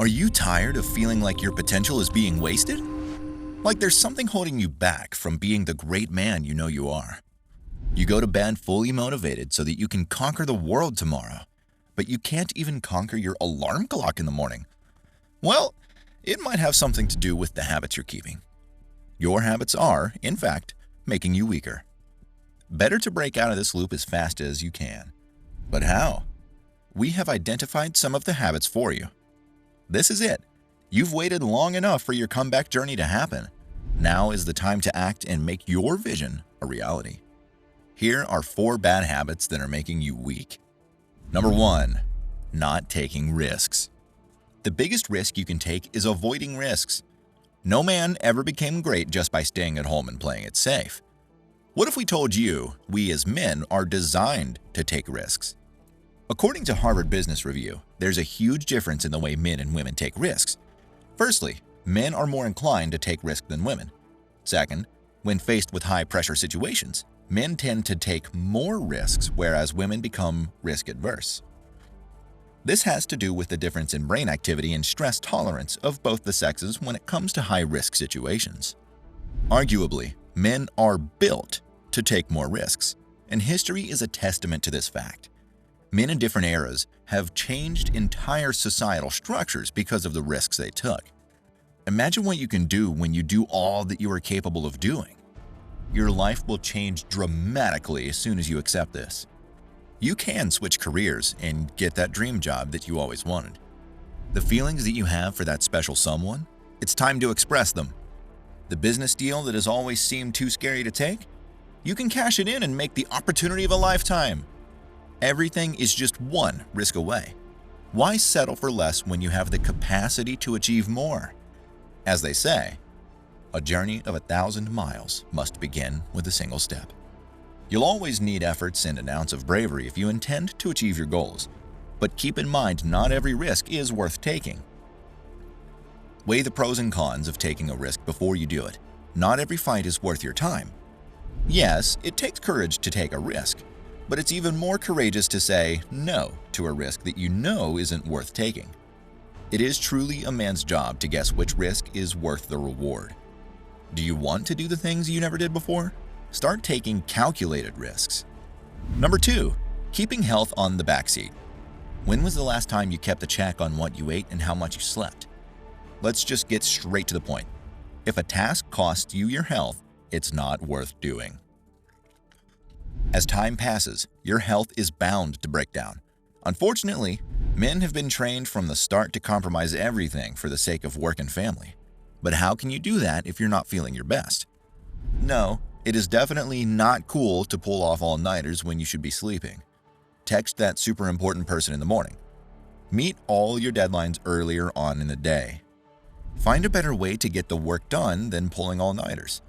Are you tired of feeling like your potential is being wasted? Like there's something holding you back from being the great man you know you are? You go to bed fully motivated so that you can conquer the world tomorrow, but you can't even conquer your alarm clock in the morning. Well, it might have something to do with the habits you're keeping. Your habits are, in fact, making you weaker. Better to break out of this loop as fast as you can. But how? We have identified some of the habits for you. This is it. You've waited long enough for your comeback journey to happen. Now is the time to act and make your vision a reality. Here are 4 bad habits that are making you weak. Number 1. Not taking risks. The biggest risk you can take is avoiding risks. No man ever became great just by staying at home and playing it safe. What if we told you we as men are designed to take risks? According to Harvard Business Review, there's a huge difference in the way men and women take risks. Firstly, men are more inclined to take risks than women. Second, when faced with high-pressure situations, men tend to take more risks, whereas women become risk-adverse. This has to do with the difference in brain activity and stress tolerance of both the sexes when it comes to high-risk situations. Arguably, men are built to take more risks, and history is a testament to this fact. Men in different eras have changed entire societal structures because of the risks they took. Imagine what you can do when you do all that you are capable of doing. Your life will change dramatically as soon as you accept this. You can switch careers and get that dream job that you always wanted. The feelings that you have for that special someone, it's time to express them. The business deal that has always seemed too scary to take, you can cash it in and make the opportunity of a lifetime. Everything is just one risk away. Why settle for less when you have the capacity to achieve more? As they say, a journey of 1,000 miles must begin with a single step. You'll always need efforts and an ounce of bravery if you intend to achieve your goals, but keep in mind not every risk is worth taking. Weigh the pros and cons of taking a risk before you do it. Not every fight is worth your time. Yes, it takes courage to take a risk, but it's even more courageous to say no to a risk that you know isn't worth taking. It is truly a man's job to guess which risk is worth the reward. Do you want to do the things you never did before? Start taking calculated risks. Number 2. Keeping health on the backseat. When was the last time you kept a check on what you ate and how much you slept? Let's just get straight to the point. If a task costs you your health, it's not worth doing. As time passes, your health is bound to break down. Unfortunately, men have been trained from the start to compromise everything for the sake of work and family. But how can you do that if you're not feeling your best? No, it is definitely not cool to pull off all-nighters when you should be sleeping. Text that super important person in the morning. Meet all your deadlines earlier on in the day. Find a better way to get the work done than pulling all-nighters.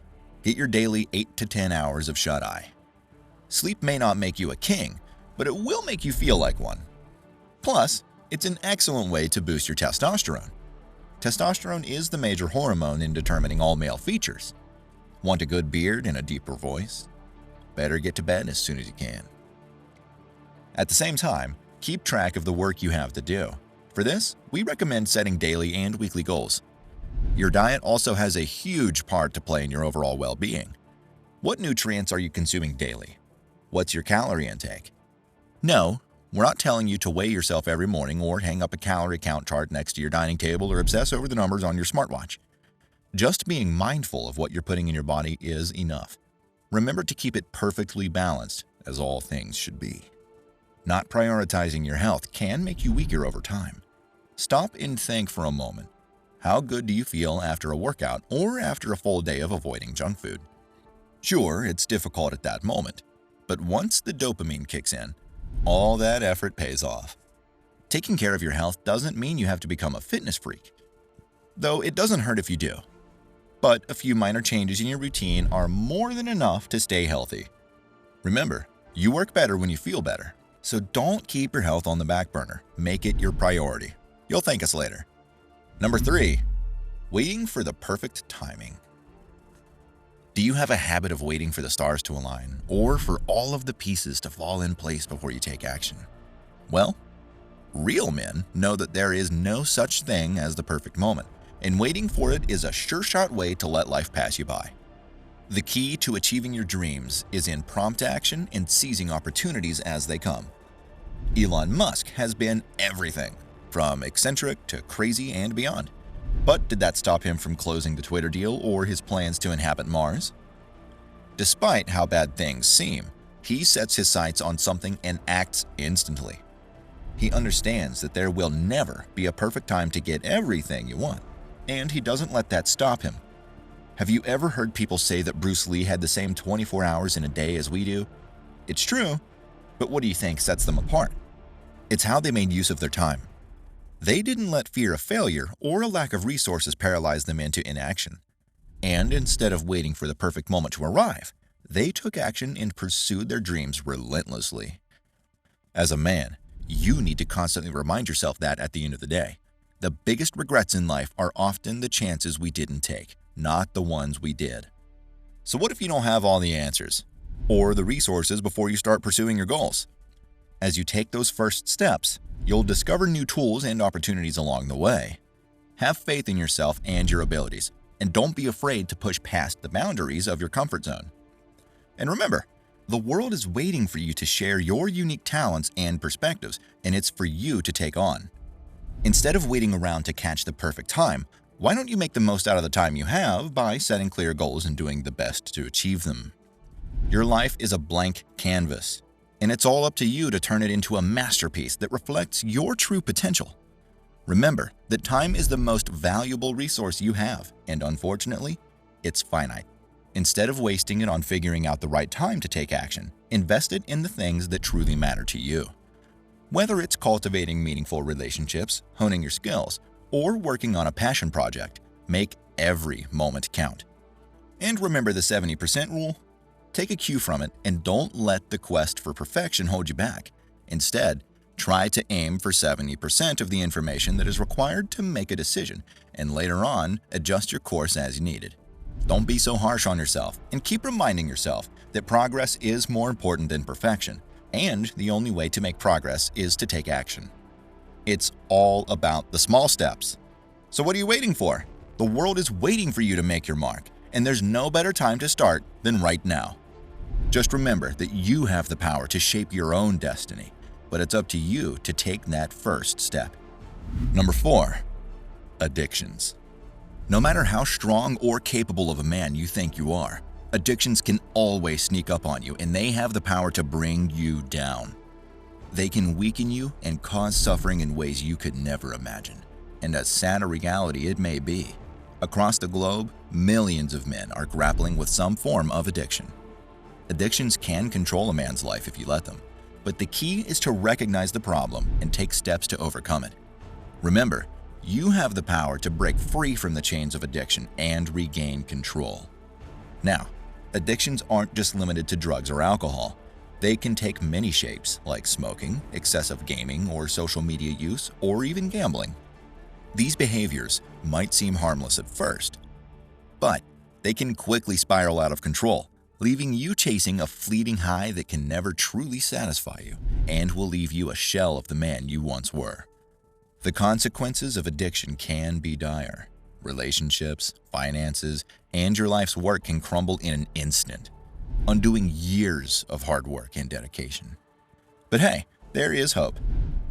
Get your daily 8 to 10 hours of shut-eye. Sleep may not make you a king, but it will make you feel like one. Plus, it's an excellent way to boost your testosterone. Testosterone is the major hormone in determining all male features. Want a good beard and a deeper voice? Better get to bed as soon as you can. At the same time, keep track of the work you have to do. For this, we recommend setting daily and weekly goals. Your diet also has a huge part to play in your overall well-being. What nutrients are you consuming daily? What's your calorie intake? No, we're not telling you to weigh yourself every morning or hang up a calorie count chart next to your dining table or obsess over the numbers on your smartwatch. Just being mindful of what you're putting in your body is enough. Remember to keep it perfectly balanced, as all things should be. Not prioritizing your health can make you weaker over time. Stop and think for a moment. How good do you feel after a workout or after a full day of avoiding junk food? Sure, it's difficult at that moment, but once the dopamine kicks in, all that effort pays off. Taking care of your health doesn't mean you have to become a fitness freak, though it doesn't hurt if you do. But a few minor changes in your routine are more than enough to stay healthy. Remember, you work better when you feel better, so don't keep your health on the back burner. Make it your priority. You'll thank us later. Number 3. Waiting for the perfect timing. Do you have a habit of waiting for the stars to align, or for all of the pieces to fall in place before you take action? Well, Real men know that there is no such thing as the perfect moment, and waiting for it is a sure-shot way to let life pass you by. The key to achieving your dreams is in prompt action and seizing opportunities as they come. Elon Musk has been everything, from eccentric to crazy and beyond. But did that stop him from closing the Twitter deal or his plans to inhabit Mars? Despite how bad things seem, he sets his sights on something and acts instantly. He understands that there will never be a perfect time to get everything you want, and he doesn't let that stop him. Have you ever heard people say that Bruce Lee had the same 24 hours in a day as we do? It's true, but what do you think sets them apart? It's how they made use of their time. They didn't let fear of failure or a lack of resources paralyze them into inaction. And instead of waiting for the perfect moment to arrive, they took action and pursued their dreams relentlessly. As a man, you need to constantly remind yourself that at the end of the day, the biggest regrets in life are often the chances we didn't take, not the ones we did. So what if you don't have all the answers or the resources before you start pursuing your goals? As you take those first steps, you'll discover new tools and opportunities along the way. Have faith in yourself and your abilities, and don't be afraid to push past the boundaries of your comfort zone. And remember, the world is waiting for you to share your unique talents and perspectives, and it's for you to take on. Instead of waiting around to catch the perfect time, why don't you make the most out of the time you have by setting clear goals and doing the best to achieve them? Your life is a blank canvas, and it's all up to you to turn it into a masterpiece that reflects your true potential. Remember that time is the most valuable resource you have, and unfortunately, it's finite. Instead of wasting it on figuring out the right time to take action, invest it in the things that truly matter to you. Whether it's cultivating meaningful relationships, honing your skills, or working on a passion project, make every moment count. And remember the 70% rule? Take a cue from it and don't let the quest for perfection hold you back. Instead, try to aim for 70% of the information that is required to make a decision, and later on, adjust your course as you need it. Don't be so harsh on yourself, and keep reminding yourself that progress is more important than perfection, and the only way to make progress is to take action. It's all about the small steps. So what are you waiting for? The world is waiting for you to make your mark, and there's no better time to start than right now. Just remember that you have the power to shape your own destiny, but it's up to you to take that first step. Number 4. Addictions. No matter how strong or capable of a man you think you are, addictions can always sneak up on you, and they have the power to bring you down. They can weaken you and cause suffering in ways you could never imagine. And as sad a reality it may be, across the globe, millions of men are grappling with some form of addiction. Addictions can control a man's life if you let them, but the key is to recognize the problem and take steps to overcome it. Remember, you have the power to break free from the chains of addiction and regain control. Now, addictions aren't just limited to drugs or alcohol. They can take many shapes, like smoking, excessive gaming or social media use, or even gambling. These behaviors might seem harmless at first, but they can quickly spiral out of control, leaving you chasing a fleeting high that can never truly satisfy you and will leave you a shell of the man you once were. The consequences of addiction can be dire. Relationships, finances, and your life's work can crumble in an instant, undoing years of hard work and dedication. But hey, there is hope.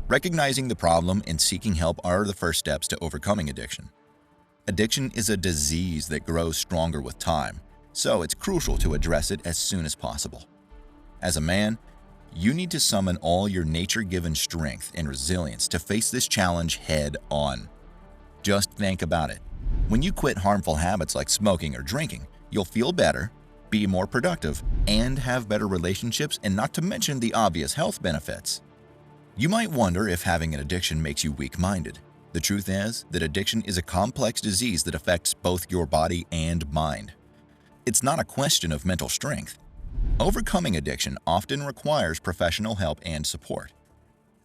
Recognizing the problem and seeking help are the first steps to overcoming addiction. Addiction is a disease that grows stronger with time, so it's crucial to address it as soon as possible. As a man, you need to summon all your nature-given strength and resilience to face this challenge head-on. Just think about it. When you quit harmful habits like smoking or drinking, you'll feel better, be more productive, and have better relationships, and not to mention the obvious health benefits. You might wonder if having an addiction makes you weak-minded. The truth is that addiction is a complex disease that affects both your body and mind. It's not a question of mental strength. Overcoming addiction often requires professional help and support.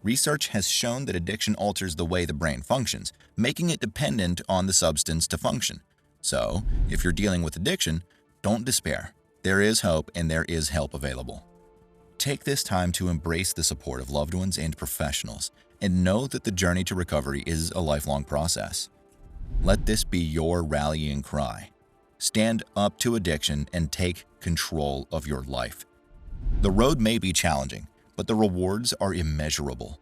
Research has shown that addiction alters the way the brain functions, making it dependent on the substance to function. So, if you're dealing with addiction, don't despair. There is hope and there is help available. take this time to embrace the support of loved ones and professionals, and know that the journey to recovery is a lifelong process. Let this be your rallying cry. Stand up to addiction and take control of your life. The road may be challenging, but the rewards are immeasurable.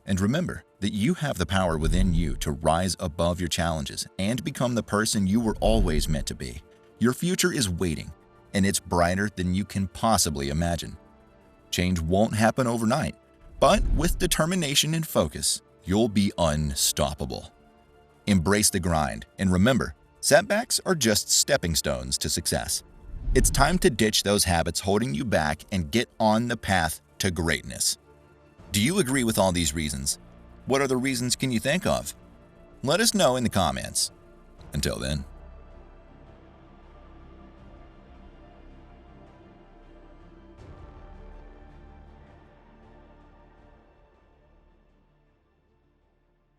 And remember that you have the power within you to rise above your challenges and become the person you were always meant to be. Your future is waiting, and it's brighter than you can possibly imagine. Change won't happen overnight, but with determination and focus, you'll be unstoppable. Embrace the grind, and remember, setbacks are just stepping stones to success. It's time to ditch those habits holding you back and get on the path to greatness. Do you agree with all these reasons? What other reasons can you think of? Let us know in the comments. Until then.